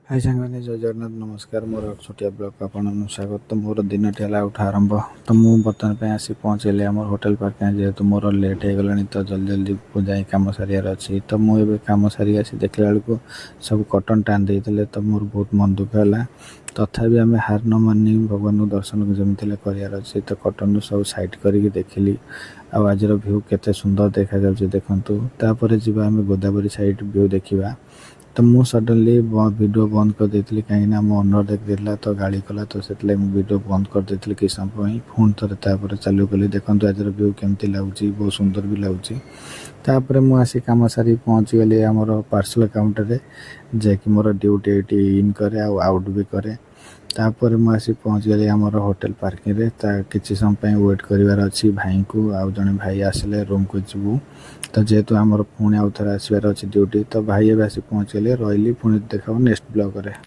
हाय सांगने जय जगन्नाथ नमस्कार मोर छोटिया ब्लॉग आपन स्वागत। तो मोर दिन टेला उठा आरंभ तो मु बर्तमान पे आसी पहुँचली आम होटेल पार्क जेहेतु मोर लेट हो गलानी तो जल्दी जल्दी जाए कम सारियार अच्छी। तो मुझे कम सारी आसी देखला बेलू सब कटन टाण देते तो मोर बहुत मन दुख है। तथापि आम हार न मानी भगवान दर्शन जमी करार अच्छी तो कटन सब साइड करके देखिली आज भ्यू केते सुंदर देखा जाउछि देखंतु। तापर जीवा आम गोदावरी साइड भ्यू देखा तो मु सडनली वीडियो बंद कर देती कहीं मो ओनर देख देला तो गाड़ी कला तो से वीडियो बंद कर देती कि समय पुणी थे चालू कली देखो आज व्यू केमती लगुच बहुत सुंदर भी लगुच। तापर मुझे कम सारी पहुँची गली आमर पार्सल काउंटर जैकि मोर ड्यूटी ये इन करे आउट भी करे। तापर मुझे पहुँची गली आमर होटेल पार्किंग रे किसी समय वेट करार अच्छी भाई को आउ जड़े भाई आसिले रूम को जीवु तो जेहेतु आमर पुणी आउ थे आसबार अच्छी ड्यूटी तो भाई एवं आसी पहुँच गले रही पुणी देखा नेक्स्ट ब्लॉग रे।